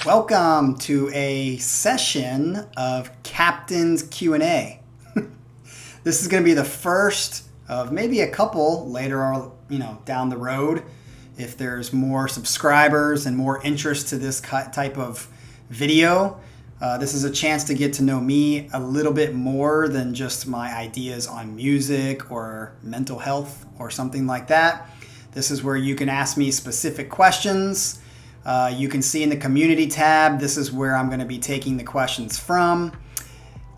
Welcome to a session of Captain's Q&A. This is going to be the first of maybe a couple later, down the road. If there's more subscribers and more interest to this type of video, this is a chance to get to know me a little bit more than just my ideas on music or mental health or something like that. This is where you can ask me specific questions. You can see in the community tab, this is where I'm going to be taking the questions from.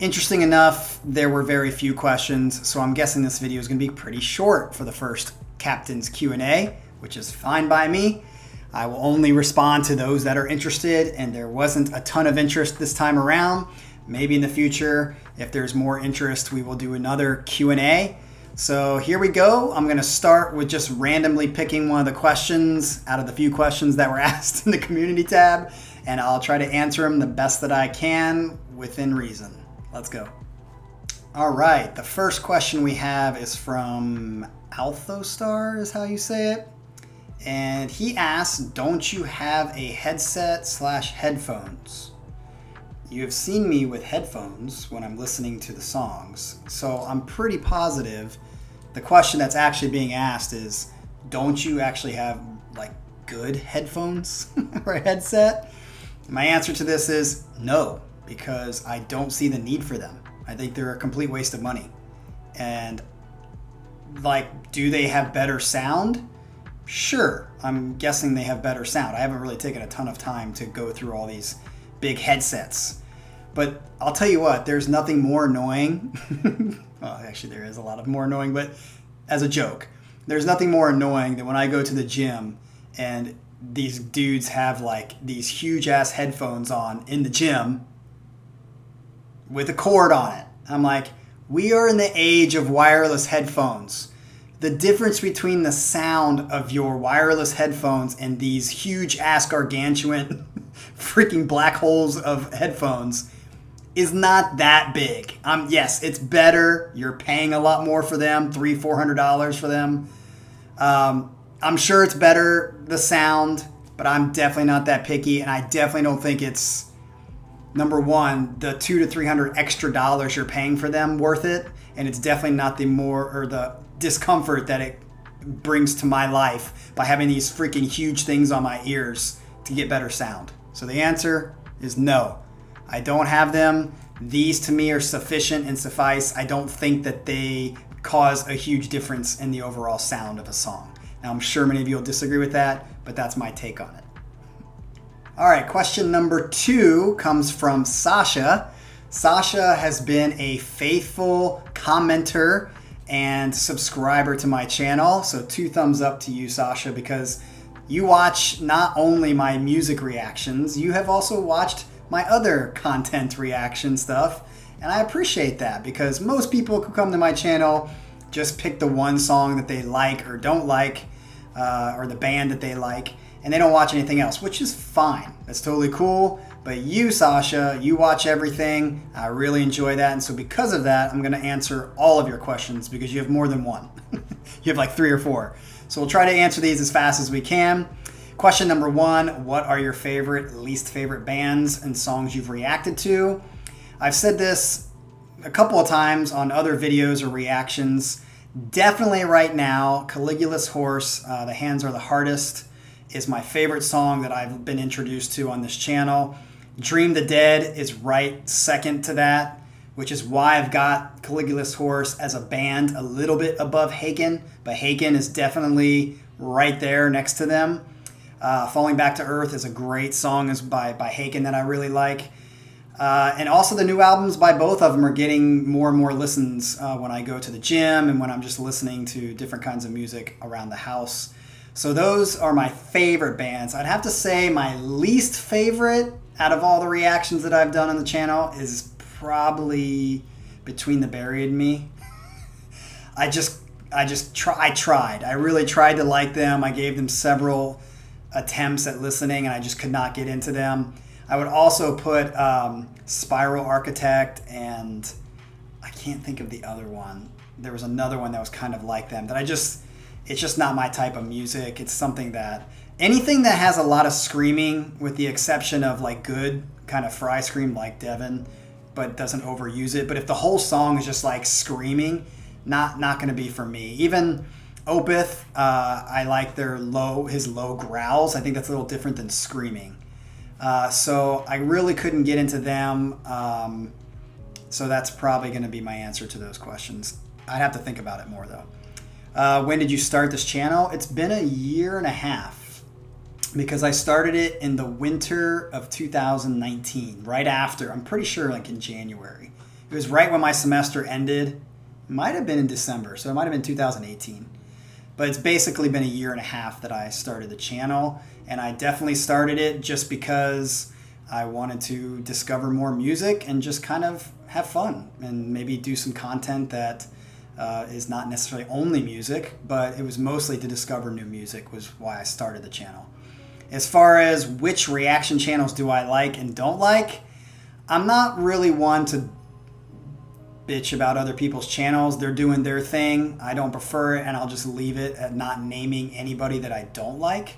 Interesting enough, there were very few questions, so I'm guessing this video is going to be pretty short for the first Captain's Q&A, which is fine by me. I will only respond to those that are interested, and there wasn't a ton of interest this time around. Maybe in the future, if there's more interest, we will do another Q&A. So here we go. I'm going to start with just randomly picking one of the questions out of the few questions that were asked in the community tab, and I'll try to answer them the best that I can within reason. Let's go. All right, the first question we have is from Althostar, is how you say it. And he asks, don't you have a headset/headphones? You have seen me with headphones when I'm listening to the songs, so I'm pretty positive the question that's actually being asked is, don't you actually have good headphones or a headset? My answer to this is no, because I don't see the need for them. I think they're a complete waste of money. And do they have better sound? Sure, I'm guessing they have better sound. I haven't really taken a ton of time to go through all these big headsets. But I'll tell you what, there's nothing more annoying. Well, actually there is a lot of more annoying, but as a joke, there's nothing more annoying than when I go to the gym and these dudes have these huge ass headphones on in the gym with a cord on it. I'm like, we are in the age of wireless headphones. The difference between the sound of your wireless headphones and these huge ass gargantuan freaking black holes of headphones is not that big. Yes, it's better. You're paying a lot more for them, $300-$400 for them. I'm sure it's better, the sound, but I'm definitely not that picky, and I definitely don't think it's, number one, the $200 to $300 extra dollars you're paying for them worth it, and it's definitely not the discomfort that it brings to my life by having these freaking huge things on my ears to get better sound. So the answer is no. I don't have them. These to me are sufficient and suffice. I don't think that they cause a huge difference in the overall sound of a song. Now I'm sure many of you will disagree with that, but that's my take on it. All right, question number 2 comes from Sasha. Sasha has been a faithful commenter and subscriber to my channel. So 2 thumbs up to you, Sasha, because you watch not only my music reactions, you have also watched my other content reaction stuff. And I appreciate that, because most people who come to my channel just pick the one song that they like or don't like, or the band that they like, and they don't watch anything else, which is fine. That's totally cool. But you, Sasha, you watch everything. I really enjoy that. And so because of that, I'm going to answer all of your questions, because you have more than one. You have 3 or 4. So we'll try to answer these as fast as we can. Question number 1, what are your least favorite bands and songs you've reacted to? I've said this a couple of times on other videos or reactions. Definitely right now, Caligula's Horse, The Hands Are the Hardest, is my favorite song that I've been introduced to on this channel. Dream the Dead is right second to that, which is why I've got Caligula's Horse as a band a little bit above Haken, but Haken is definitely right there next to them. Falling Back to Earth is a great song by Haken that I really like. And also the new albums by both of them are getting more and more listens when I go to the gym and when I'm just listening to different kinds of music around the house. So those are my favorite bands. I'd have to say my least favorite out of all the reactions that I've done on the channel is probably Between the Buried and Me. I tried. I really tried to like them. I gave them several attempts at listening, and I just could not get into them. I would also put Spiral Architect, and I can't think of the other one. There was another one that was kind of like them that it's just not my type of music. It's something that anything that has a lot of screaming, with the exception of like good kind of fry scream like Devin, but doesn't overuse it. But if the whole song is just like screaming, not going to be for me. Even Opeth, I like his low growls. I think that's a little different than screaming. So I really couldn't get into them. So that's probably going to be my answer to those questions. I'd have to think about it more though. When did you start this channel? It's been a year and a half, because I started it in the winter of 2019, right after, I'm pretty sure like in January. It was right when my semester ended. It might have been in December, so it might have been 2018. But it's basically been a year and a half that I started the channel, and I definitely started it just because I wanted to discover more music and just kind of have fun and maybe do some content that is not necessarily only music, but it was mostly to discover new music was why I started the channel. As far as which reaction channels do I like and don't like, I'm not really one to bitch about other people's channels. They're doing their thing. I don't prefer it, and I'll just leave it at not naming anybody that I don't like.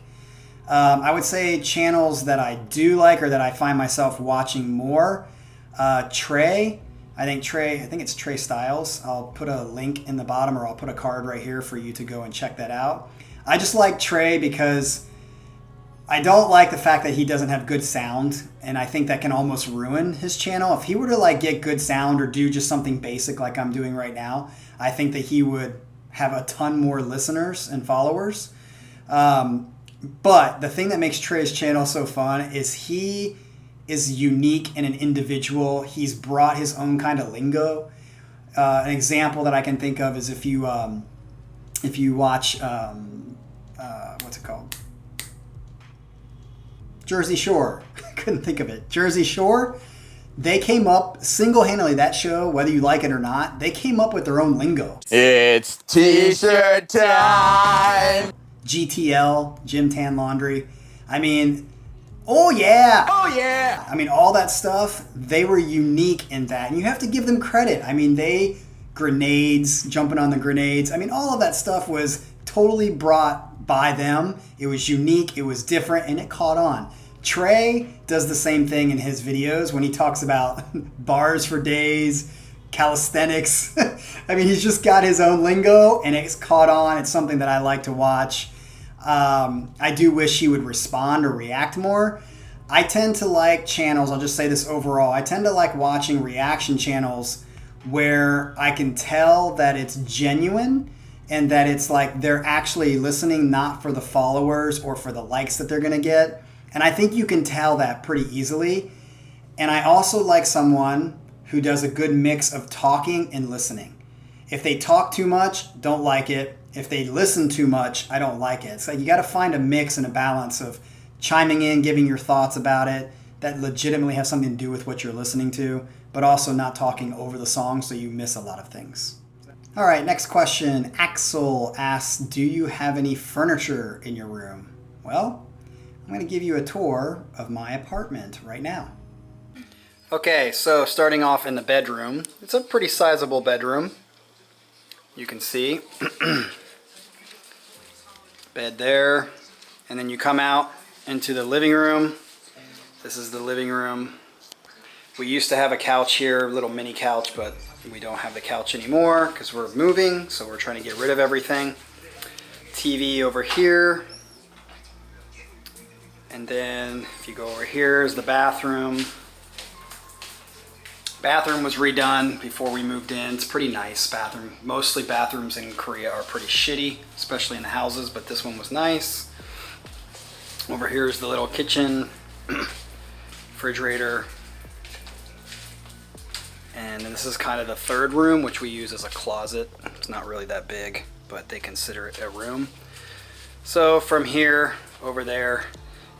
I would say channels that I do like or that I find myself watching more. Trey. I think it's Trey Styles. I'll put a link in the bottom, or I'll put a card right here for you to go and check that out. I just like Trey because I don't like the fact that he doesn't have good sound, and I think that can almost ruin his channel. If he were to like get good sound or do just something basic like I'm doing right now, I think that he would have a ton more listeners and followers. But the thing that makes Trey's channel so fun is he is unique and an individual. He's brought his own kind of lingo. An example that I can think of is if you watch what's it called? Jersey Shore. I couldn't think of it. Jersey Shore. They came up single-handedly, that show, whether you like it or not, they came up with their own lingo. It's t-shirt time. GTL, Gym Tan Laundry. I mean, oh yeah. Oh yeah. I mean, all that stuff, they were unique in that. And you have to give them credit. I mean, grenades, jumping on the grenades. I mean, all of that stuff was totally brought by them. It was unique, it was different, and it caught on. Trey does the same thing in his videos when he talks about bars for days, calisthenics. I mean, he's just got his own lingo, and it's caught on. It's something that I like to watch. I do wish he would respond or react more. I tend to like channels, I'll just say this overall, I tend to like watching reaction channels where I can tell that it's genuine and that it's like they're actually listening not for the followers or for the likes that they're going to get. And I think you can tell that pretty easily. And I also like someone who does a good mix of talking and listening. If they talk too much, don't like it. If they listen too much, I don't like it. So you got to find a mix and a balance of chiming in, giving your thoughts about it that legitimately have something to do with what you're listening to, but also not talking over the song so you miss a lot of things. All right, next question. Axel asks, do you have any furniture in your room? Well, I'm going to give you a tour of my apartment right now. Okay, so starting off in the bedroom. It's a pretty sizable bedroom. You can see. Bed there. And then you come out into the living room. This is the living room. We used to have a couch here, a little mini couch, but we don't have the couch anymore because we're moving, so we're trying to get rid of everything. TV over here. And then if you go over here is the bathroom. Bathroom was redone before we moved in. It's a pretty nice bathroom. Mostly bathrooms in Korea are pretty shitty, especially in the houses, but this one was nice. Over here is the little kitchen, refrigerator. And then this is kind of the third room, which we use as a closet. It's not really that big, but they consider it a room. So from here over there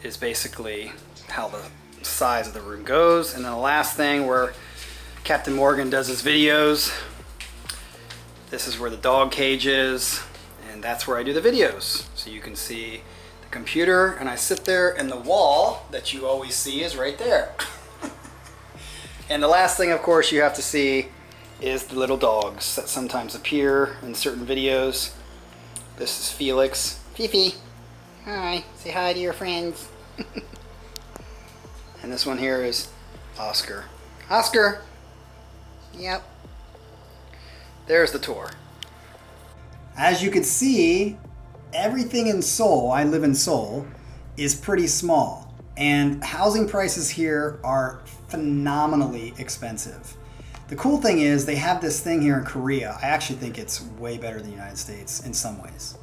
is basically how the size of the room goes. And then the last thing where Captain Morgan does his videos. This is where the dog cage is, and that's where I do the videos. So you can see the computer, and I sit there, and the wall that you always see is right there. And the last thing, of course, you have to see is the little dogs that sometimes appear in certain videos. This is Felix. Fifi. Hi, say hi to your friends. And this one here is Oscar. Oscar! Yep. There's the tour. As you can see, everything in Seoul, I live in Seoul, is pretty small. And housing prices here are phenomenally expensive. The cool thing is they have this thing here in Korea. I actually think it's way better than the United States in some ways.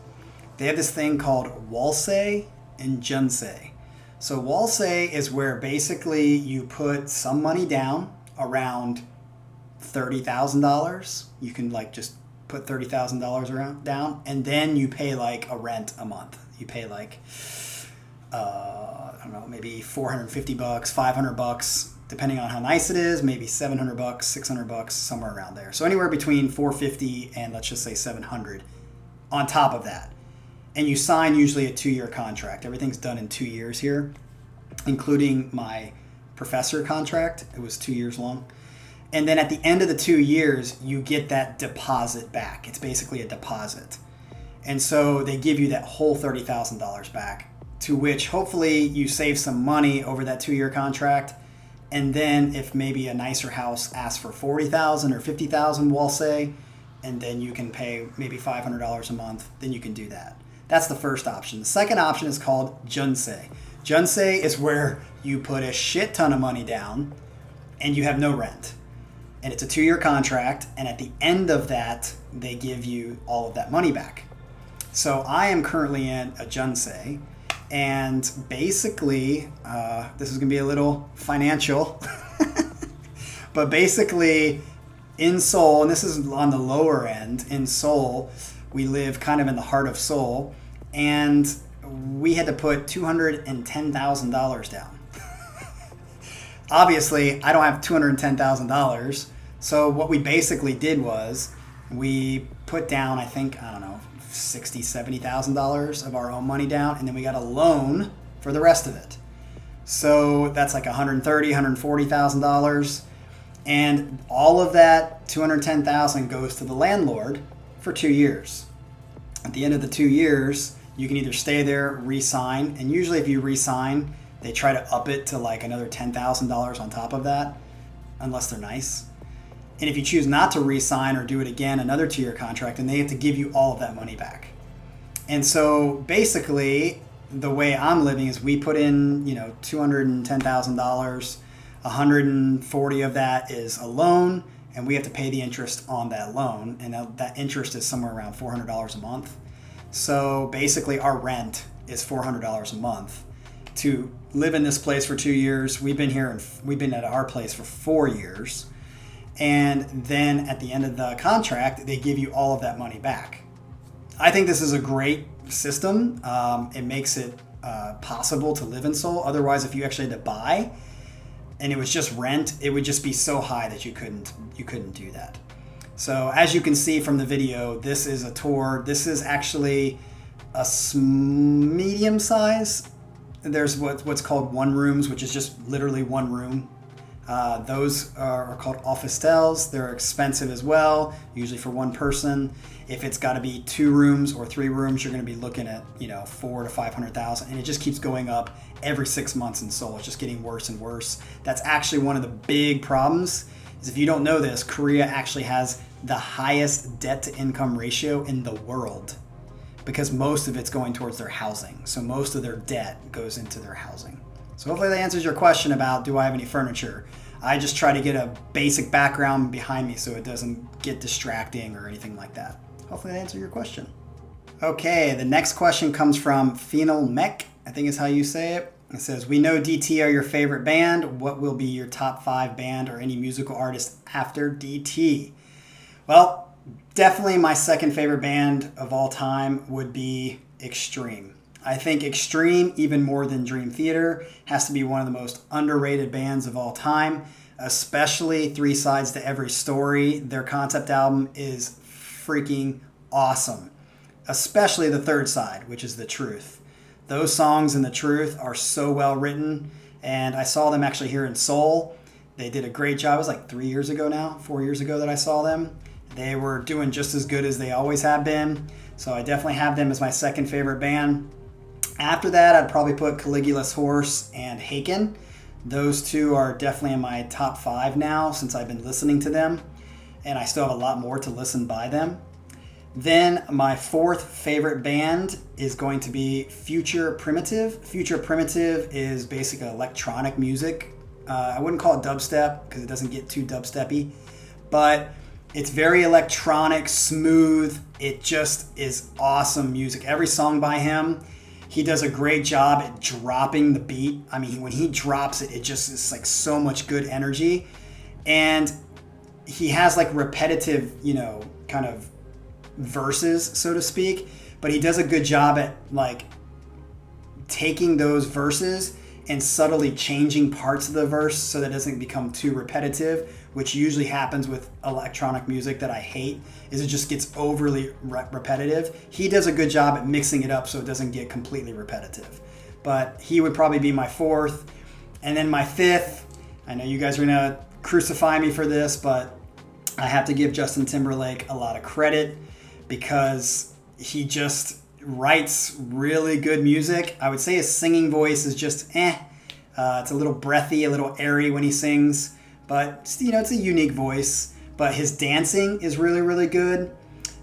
They have this thing called Walse and Junse. So Walse is where basically you put some money down, around $30,000. You can like just put $30,000 around down, and then you pay like a rent a month. You pay like I don't know, maybe $450, $500, depending on how nice it is. Maybe $700, $600, somewhere around there. So anywhere between $450 and let's just say $700 on top of that. And you sign usually a 2-year contract. Everything's done in 2 years here, including my professor contract. It was 2 years long. And then at the end of the 2 years, you get that deposit back. It's basically a deposit. And so they give you that whole $30,000 back, to which hopefully you save some money over that 2-year contract. And then if maybe a nicer house asks for $40,000 or $50,000, we'll say, and then you can pay maybe $500 a month, then you can do that. That's the first option. The second option is called Junse. Junse is where you put a shit ton of money down and you have no rent. And it's a 2-year contract, and at the end of that, they give you all of that money back. So I am currently in a Junse, and basically, this is going to be a little financial, but basically in Seoul, and this is on the lower end, in Seoul, we live kind of in the heart of Seoul, and we had to put $210,000 down. Obviously, I don't have $210,000, so what we basically did was we put down, I think, I don't know, $60,000, $70,000 of our own money down, and then we got a loan for the rest of it. So that's like $130,000, $140,000, and all of that $210,000 goes to the landlord for 2 years. At the end of the 2 years, you can either stay there, re-sign, and usually if you re-sign, they try to up it to like another $10,000 on top of that, unless they're nice. And if you choose not to re-sign or do it again, another 2-year contract, and they have to give you all of that money back. And so basically, the way I'm living is we put in, $210,000, 140 of that is a loan, and we have to pay the interest on that loan, and that interest is somewhere around $400 a month. So basically, our rent is $400 a month to live in this place for 2 years. We've been here, and we've been at our place for 4 years, and then at the end of the contract, they give you all of that money back. I think this is a great system. It makes it possible to live in Seoul. Otherwise, if you actually had to buy and it was just rent, it would just be so high that you couldn't do that. So as you can see from the video, this is a tour. This is actually a medium size. There's what's called one rooms, which is just literally one room. Those are called officetels. They're expensive as well, usually for one person. If it's got to be 2 rooms or 3 rooms, you're going to be looking at $400,000 to $500,000, and it just keeps going up every 6 months in Seoul. It's just getting worse and worse. That's actually one of the big problems. Is if you don't know this, Korea actually has the highest debt-to-income ratio in the world, because most of it's going towards their housing. So most of their debt goes into their housing. So hopefully that answers your question about do I have any furniture. I just try to get a basic background behind me so it doesn't get distracting or anything like that. Hopefully that answered your question. Okay, the next question comes from Phenol Mech, I think is how you say it. It says, we know DT are your favorite band. What will be your top 5 band or any musical artist after DT? Well, definitely my second favorite band of all time would be Extreme. I think Extreme, even more than Dream Theater, has to be one of the most underrated bands of all time, especially Three Sides to Every Story. Their concept album is freaking awesome, especially the third side, which is The Truth. Those songs in The Truth are so well written, and I saw them actually here in Seoul. They did a great job. It was like 4 years ago that I saw them. They were doing just as good as they always have been, so I definitely have them as my second favorite band. After that, I'd probably put Caligula's Horse and Haken. Those two are definitely in my top 5 now since I've been listening to them, and I still have a lot more to listen by them. Then my 4th favorite band is going to be Future Primitive. Future Primitive is basically electronic music. I wouldn't call it dubstep because it doesn't get too dubstep-y, but it's very electronic, smooth. It just is awesome music. Every song by him, he does a great job at dropping the beat. I mean, when he drops it, it just is like so much good energy. And he has like repetitive, kind of verses, so to speak. But he does a good job at like taking those verses and subtly changing parts of the verse so that it doesn't become too repetitive, which usually happens with electronic music that I hate, is it just gets overly repetitive. He does a good job at mixing it up so it doesn't get completely repetitive. But he would probably be my 4th. And then my 5th, I know you guys are gonna crucify me for this, but I have to give Justin Timberlake a lot of credit because he just writes really good music. I would say his singing voice is just it's a little breathy, a little airy when he sings, but it's a unique voice. But his dancing is really, really good.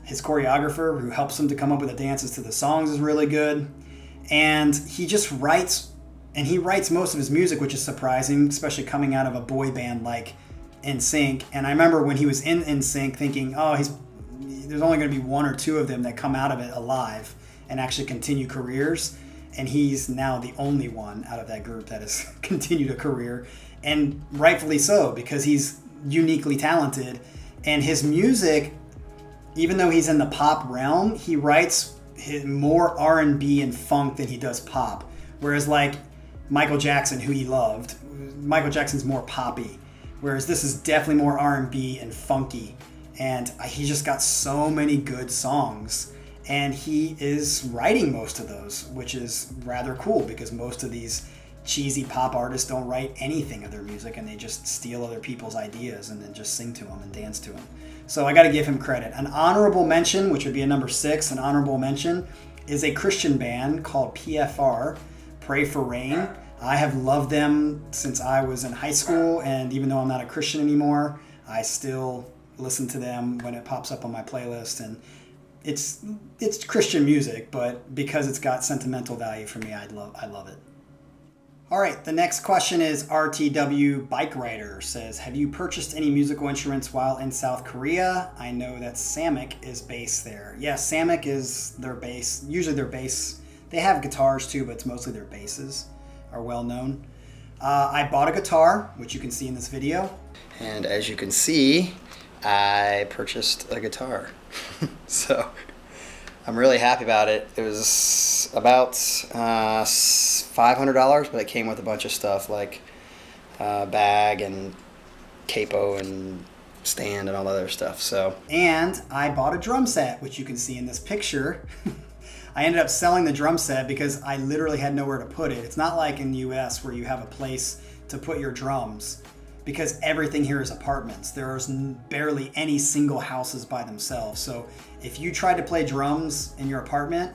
His choreographer who helps him to come up with the dances to the songs is really good. And he just writes, and he writes most of his music, which is surprising, especially coming out of a boy band like NSYNC. And I remember when he was in NSYNC thinking, there's only going to be 1 or 2 of them that come out of it alive and actually continue careers, and he's now the only one out of that group that has continued a career, and rightfully so, because he's uniquely talented. And his music, even though he's in the pop realm, he writes more R&B and funk than he does pop, whereas like Michael Jackson, who he loved, Michael Jackson's more poppy, whereas this is definitely more R&B and funky, and he just got so many good songs. And he is writing most of those, which is rather cool because most of these cheesy pop artists don't write anything of their music, and they just steal other people's ideas and then just sing to them and dance to them. So I got to give him credit. An honorable mention, which would be a number 6, an honorable mention, is a Christian band called PFR, Pray for Rain. I have loved them since I was in high school, and even though I'm not a Christian anymore, I still listen to them when it pops up on my playlist. And it's Christian music, but because it's got sentimental value for me, I love it. All right, the next question is RTW Bike Rider says, have you purchased any musical instruments while in South Korea? I know that Samick is based there. Yeah, Samick is their bass. Usually their bass, they have guitars too, but it's mostly their basses are well known. I bought a guitar, which you can see in this video. And as you can see, I purchased a guitar. So I'm really happy about it. It was about $500, but it came with a bunch of stuff like bag and capo and stand and all that other stuff. And I bought a drum set, which you can see in this picture. I ended up selling the drum set because I literally had nowhere to put it. It's not like in the US where you have a place to put your drums, because everything here is apartments. There's barely any single houses by themselves. So if you try to play drums in your apartment,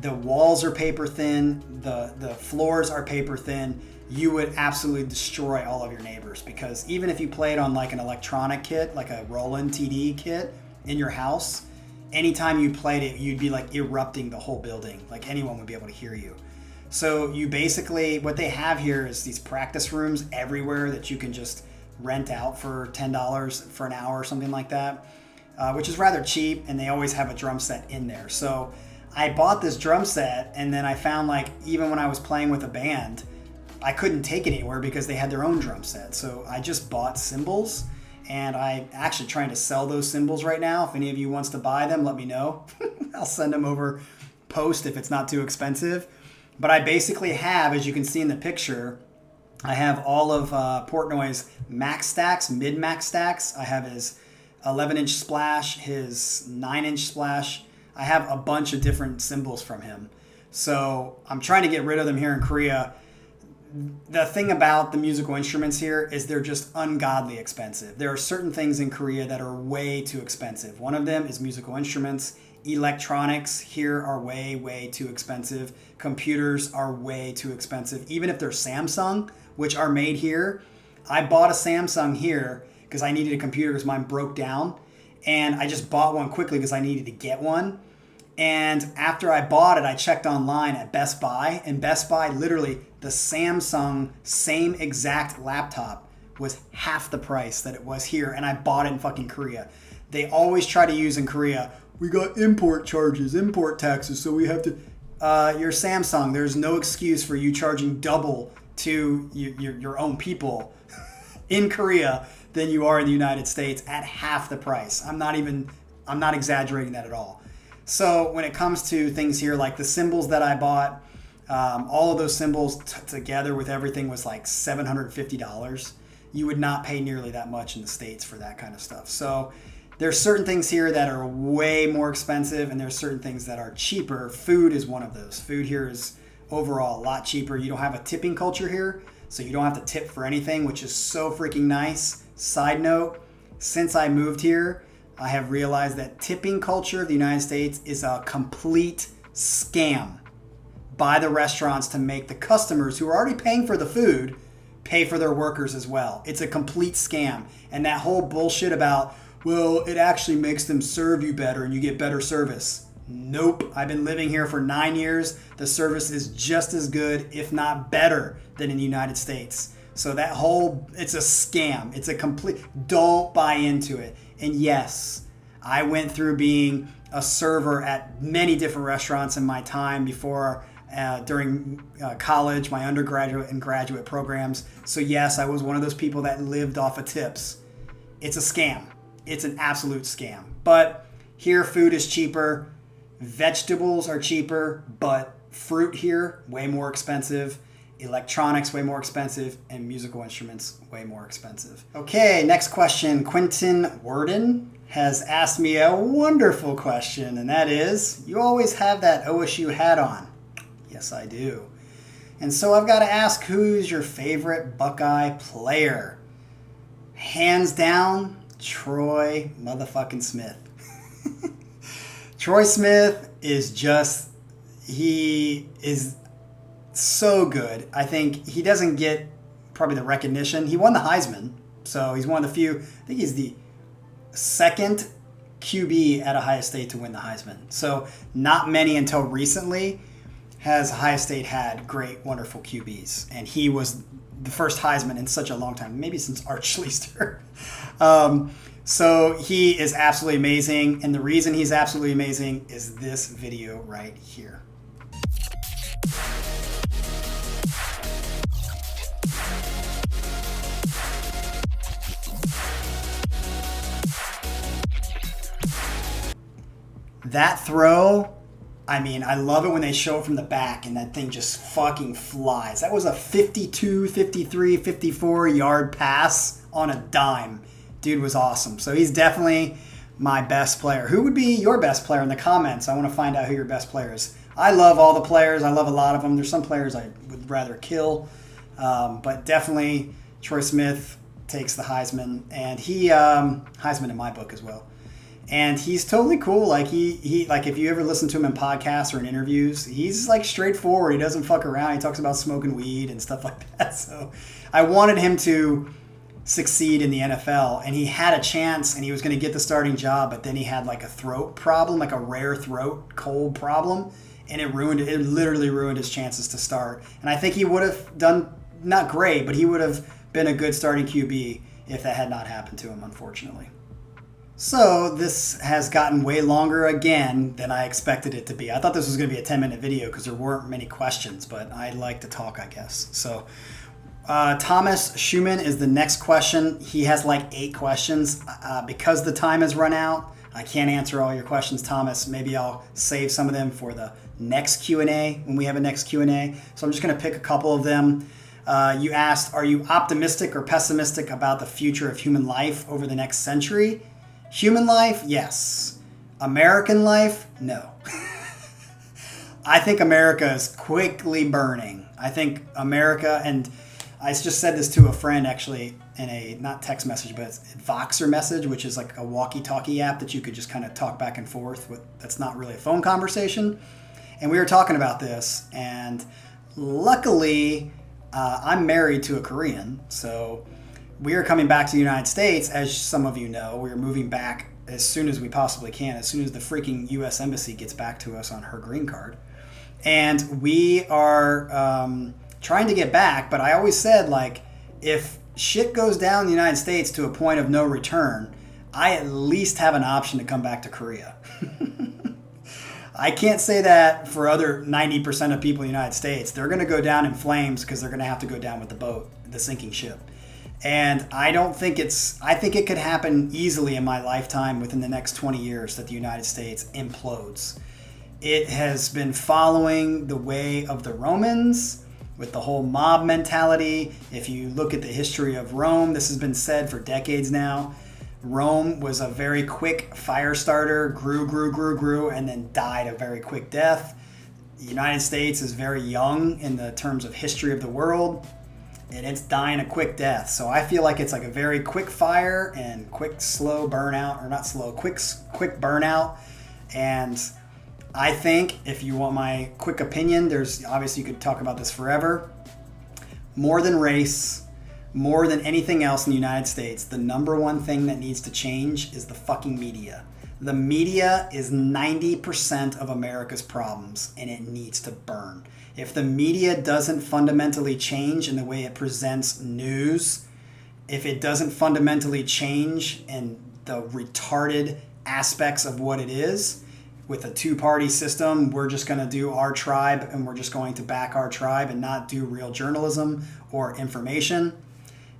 the walls are paper thin, the floors are paper thin, you would absolutely destroy all of your neighbors, because even if you played on like an electronic kit, like a Roland TD kit in your house, anytime you played it, you'd be like erupting the whole building. Like anyone would be able to hear you. So you basically, what they have here is these practice rooms everywhere that you can just rent out for $10 for an hour or something like that, which is rather cheap, and they always have a drum set in there. So I bought this drum set, and then I found like even when I was playing with a band, I couldn't take it anywhere because they had their own drum set. So I just bought cymbals, and I'm actually trying to sell those cymbals right now. If any of you wants to buy them, let me know. I'll send them over post if it's not too expensive. But I basically have, as you can see in the picture, I have all of Portnoy's max stacks, mid-max stacks. I have his 11-inch Splash, his 9-inch Splash. I have a bunch of different cymbals from him. So I'm trying to get rid of them here in Korea. the thing about the musical instruments here is they're just ungodly expensive. There are certain things in Korea that are way too expensive. One of them is musical instruments. Electronics here are way, way too expensive. Computers are way too expensive. Even if they're Samsung, which are made here. I bought a Samsung here because I needed a computer because mine broke down. And I just bought one quickly because I needed to get one. And after I bought it, I checked online at Best Buy. And Best Buy, literally, the Samsung same exact laptop was half the price that it was here. And I bought it in fucking Korea. They always try to use in Korea, we got import charges, import taxes, so we have to... You're Samsung. There's no excuse for you charging double to your own people in Korea than you are in the United States at half the price. I'm not exaggerating that at all. So when it comes to things here, like the cymbals that I bought, all of those cymbals together with everything was like $750. You would not pay nearly that much in the States for that kind of stuff. So there's certain things here that are way more expensive, and there's certain things that are cheaper. Food is one of those. Food here is overall a lot cheaper. You don't have a tipping culture here, so you don't have to tip for anything, which is so freaking nice. Side note, since I moved here, I have realized that tipping culture of the United States is a complete scam by the restaurants to make the customers who are already paying for the food pay for their workers as well. It's a complete scam. And that whole bullshit about, well, it actually makes them serve you better and you get better service. Nope. I've been living here for 9 years. The service is just as good, if not better, than in the United States. So that it's a scam. It's a complete, don't buy into it. And yes, I went through being a server at many different restaurants in my time before, during college, my undergraduate and graduate programs. So yes, I was one of those people that lived off of tips. It's a scam. It's an absolute scam. But here, food is cheaper. Vegetables are cheaper, but fruit here, way more expensive. Electronics, way more expensive. And musical instruments, way more expensive. Okay, next question. Quentin Worden has asked me a wonderful question, and that is, you always have that OSU hat on. Yes, I do. And so I've got to ask, who's your favorite Buckeye player? Hands down, Troy motherfucking Smith. Troy Smith is just, he is so good. I think he doesn't get probably the recognition. He won the Heisman, so he's one of the few, I think he's the second QB at Ohio State to win the Heisman. So not many until recently has Ohio State had great, wonderful QBs. And he was the first Heisman in such a long time, maybe since Art Schlichter. So he is absolutely amazing. And the reason he's absolutely amazing is this video right here. That throw, I mean, I love it when they show it from the back and that thing just fucking flies. That was a 52, 53, 54 yard pass on a dime. Dude was awesome. So he's definitely my best player. Who would be your best player in the comments? I want to find out who your best player is. I love all the players. I love a lot of them. There's some players I would rather kill. But definitely Troy Smith takes the Heisman. And he, Heisman in my book as well. And he's totally cool. Like he like if you ever listen to him in podcasts or in interviews, he's like straightforward. He doesn't fuck around. He talks about smoking weed and stuff like that. So I wanted him to succeed in the NFL, and he had a chance and he was going to get the starting job, but then he had like a throat problem, like a rare throat cold problem, and it literally ruined his chances to start. And I think he would have done not great, but he would have been a good starting QB if that had not happened to him, unfortunately. So this has gotten way longer again than I expected it to be. I thought this was going to be a 10-minute video because there weren't many questions, but I like to talk, I guess. So Thomas Schumann is the next question. He has like 8 questions. Because the time has run out, I can't answer all your questions, Thomas. Maybe I'll save some of them for the next Q&A when we have a next Q&A. So I'm just going to pick a couple of them. You asked, are you optimistic or pessimistic about the future of human life over the next century? Human life, yes. American life, no. I think America is quickly burning. I think America, and I just said this to a friend actually in a, not text message, but it's Voxer message, which is like a walkie-talkie app that you could just kind of talk back and forth with. That's not really a phone conversation. And we were talking about this, and luckily I'm married to a Korean, so we are coming back to the United States. As some of you know, we are moving back as soon as we possibly can, as soon as the freaking U.S. Embassy gets back to us on her green card. And we are trying to get back, but I always said, like, if shit goes down in the United States to a point of no return, I at least have an option to come back to Korea. I can't say that for other 90% of people in the United States. They're going to go down in flames because they're going to have to go down with the boat, the sinking ship. And I think it could happen easily in my lifetime within the next 20 years that the United States implodes. It has been following the way of the Romans with the whole mob mentality. If you look at the history of Rome, this has been said for decades now. Rome was a very quick fire starter, grew, and then died a very quick death. The United States is very young in the terms of history of the world, and it's dying a quick death. So I feel like it's like a very quick fire and quick, slow burnout, or not slow, quick burnout. And I think, if you want my quick opinion, there's obviously, you could talk about this forever. More than race, more than anything else in the United States, the number one thing that needs to change is the fucking media. The media is 90% of America's problems, and it needs to burn. If the media doesn't fundamentally change in the way it presents news, if it doesn't fundamentally change in the retarded aspects of what it is, with a two-party system, we're just going to do our tribe and we're just going to back our tribe and not do real journalism or information,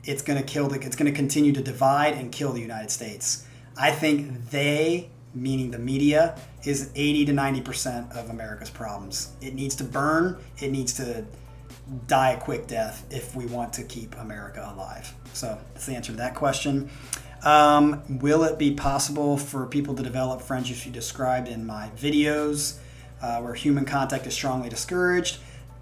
it's going to continue to divide and kill the United States. I think they, meaning the media, is 80 to 90% of America's problems. It needs to burn. It needs to die a quick death if we want to keep America alive. So that's the answer to that question. Will it be possible for people to develop friendships you described in my videos where human contact is strongly discouraged?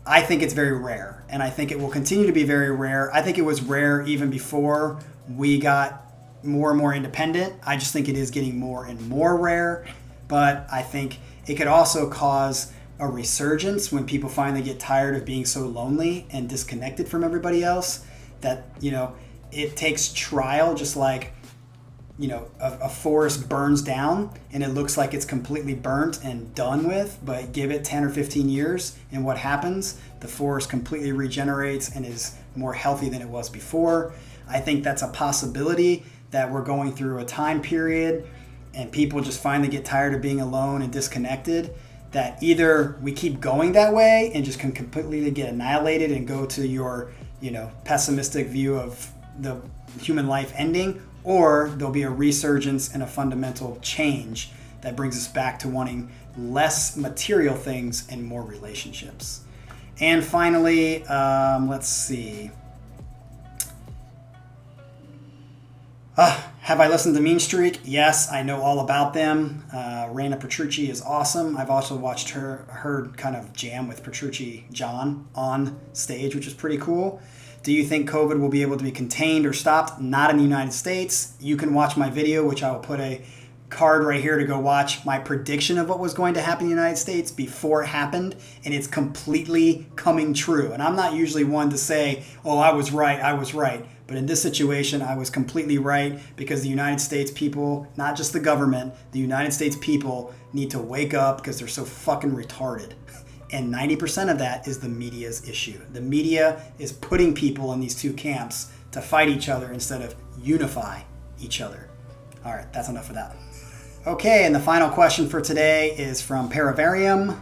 I think it's very rare, and I think it will continue to be very rare. I think it was rare even before we got more and more independent. I just think it is getting more and more rare, but I think it could also cause a resurgence when people finally get tired of being so lonely and disconnected from everybody else, that, you know, it takes trial, just like, you know, a forest burns down and it looks like it's completely burnt and done with, but give it 10 or 15 years and what happens? The forest completely regenerates and is more healthy than it was before. I think that's a possibility, that we're going through a time period and people just finally get tired of being alone and disconnected, that either we keep going that way and just can completely get annihilated and go to your, you know, pessimistic view of the human life ending, or there'll be a resurgence and a fundamental change that brings us back to wanting less material things and more relationships. And finally, let's see. Have I listened to Mean Streak? Yes, I know all about them. Raina Petrucci is awesome. I've also watched her kind of jam with Petrucci John on stage, which is pretty cool. Do you think COVID will be able to be contained or stopped? Not in the United States. You can watch my video, which I will put a card right here to go watch my prediction of what was going to happen in the United States before it happened, and it's completely coming true. And I'm not usually one to say, oh, I was right. But in this situation, I was completely right, because the United States people, not just the government, the United States people need to wake up because they're so fucking retarded. And 90% of that is the media's issue. The media is putting people in these two camps to fight each other instead of unify each other. All right, that's enough of that. Okay, and the final question for today is from Paravarium.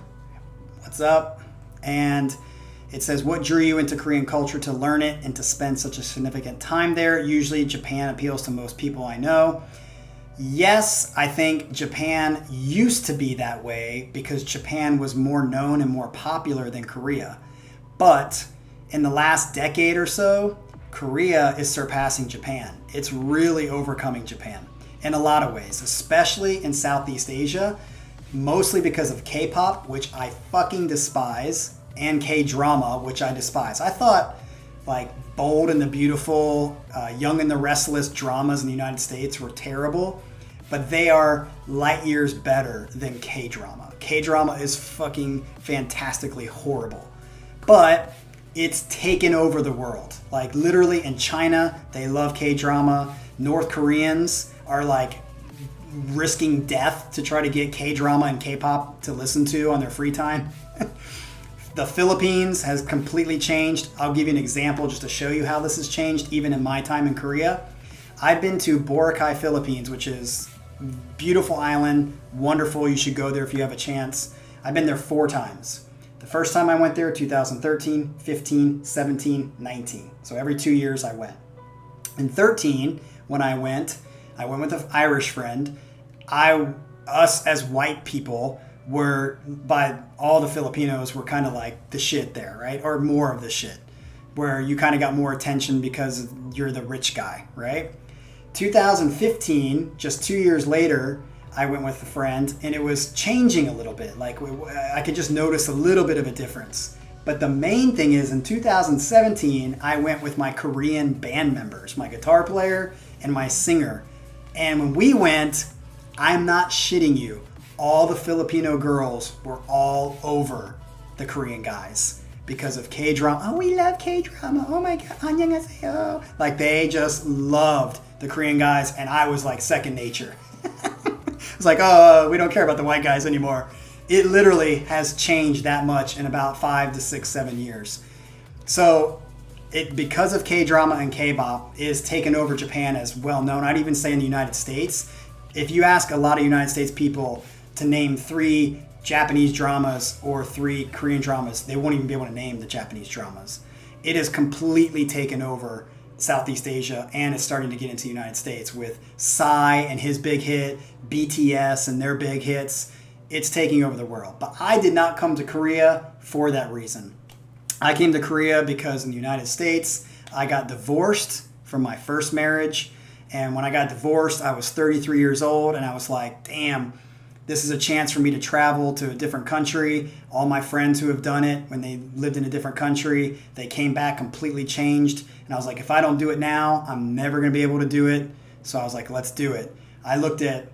What's up? And it says, what drew you into Korean culture to learn it and to spend such a significant time there? Usually Japan appeals to most people I know. Yes, I think Japan used to be that way because Japan was more known and more popular than Korea. But in the last decade or so, Korea is surpassing Japan. It's really overcoming Japan in a lot of ways, especially in Southeast Asia. mostly because of K-pop, which I fucking despise, and K-drama, which I despise. I thought like Bold and the Beautiful, Young and the Restless dramas in the United States were terrible, but they are light years better than K-drama. K-drama is fucking fantastically horrible, but it's taken over the world. Like literally in China, they love K-drama. North Koreans are like risking death to try to get K-drama and K-pop to listen to on their free time. The Philippines has completely changed. I'll give you an example just to show you how this has changed even in my time in Korea. I've been to Boracay, Philippines, which is a beautiful island, wonderful. You should go there if you have a chance. I've been there 4 times. The first time I went there, 2013, 15, 17, 19. So every 2 years I went. In 13, when I went with an Irish friend. Us as white people were, by all the Filipinos, were kind of like the shit there, right? Or more of the shit, where you kind of got more attention because you're the rich guy, right? 2015, just 2 years later, I went with a friend, and it was changing a little bit. Like I could just notice a little bit of a difference. But the main thing is, in 2017, I went with my Korean band members, my guitar player and my singer. And when we went, I'm not shitting you, all the Filipino girls were all over the Korean guys because of K-drama. Oh, we love K-drama. Oh my God, annyeonghaseyo. Like they just loved the Korean guys, and I was like second nature. It's like, oh, we don't care about the white guys anymore. It literally has changed that much in about 5 to 6, 7 years. So it, because of K-drama and K-pop, is taken over Japan as well known. I'd even say in the United States. If you ask a lot of United States people to name 3 Japanese dramas or 3 Korean dramas, they won't even be able to name the Japanese dramas. It has completely taken over Southeast Asia, and it's starting to get into the United States with Psy and his big hit, BTS and their big hits. It's taking over the world. But I did not come to Korea for that reason. I came to Korea because in the United States, I got divorced from my first marriage. And when I got divorced, I was 33 years old, and I was like, damn, this is a chance for me to travel to a different country. All my friends who have done it, when they lived in a different country, they came back completely changed. And I was like, if I don't do it now, I'm never going to be able to do it. So I was like, let's do it. I looked at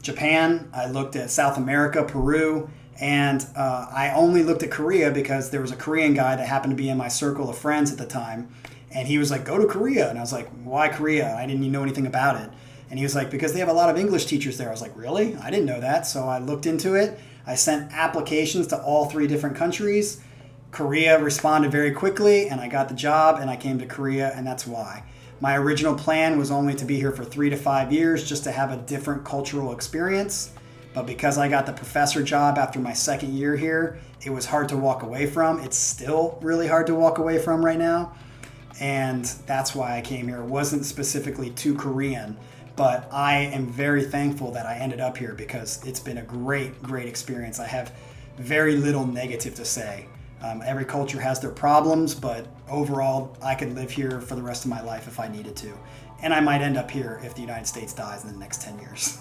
Japan. I looked at South America, Peru. And I only looked at Korea because there was a Korean guy that happened to be in my circle of friends at the time. And he was like, go to Korea. And I was like, why Korea? I didn't even know anything about it. And he was like, because they have a lot of English teachers there. I was like, really? I didn't know that. So I looked into it. I sent applications to all 3 different countries. Korea responded very quickly, and I got the job, and I came to Korea, and that's why. My original plan was only to be here for 3 to 5 years just to have a different cultural experience. But because I got the professor job after my 2nd year here, it was hard to walk away from. It's still really hard to walk away from right now. And that's why I came here. It wasn't specifically to Korean, but I am very thankful that I ended up here because it's been a great, great experience. I have very little negative to say. Every culture has their problems, but overall, I could live here for the rest of my life if I needed to. And I might end up here if the United States dies in the next 10 years.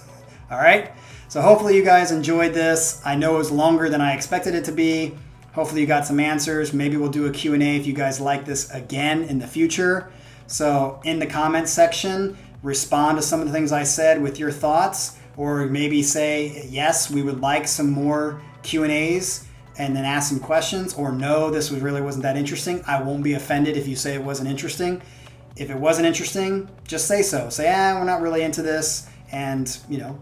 All right? So hopefully you guys enjoyed this. I know it was longer than I expected it to be. Hopefully you got some answers. Maybe we'll do a Q&A if you guys like this again in the future. So in the comments section, respond to some of the things I said with your thoughts, or maybe say, yes, we would like some more Q&As, and then ask some questions, or no, this really wasn't that interesting. I won't be offended if you say it wasn't interesting. If it wasn't interesting, just say so. Say, we're not really into this, and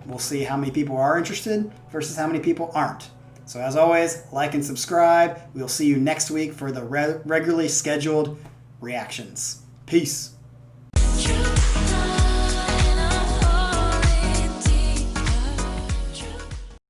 we'll see how many people are interested versus how many people aren't. So as always, like and subscribe. We'll see you next week for the regularly scheduled reactions. Peace.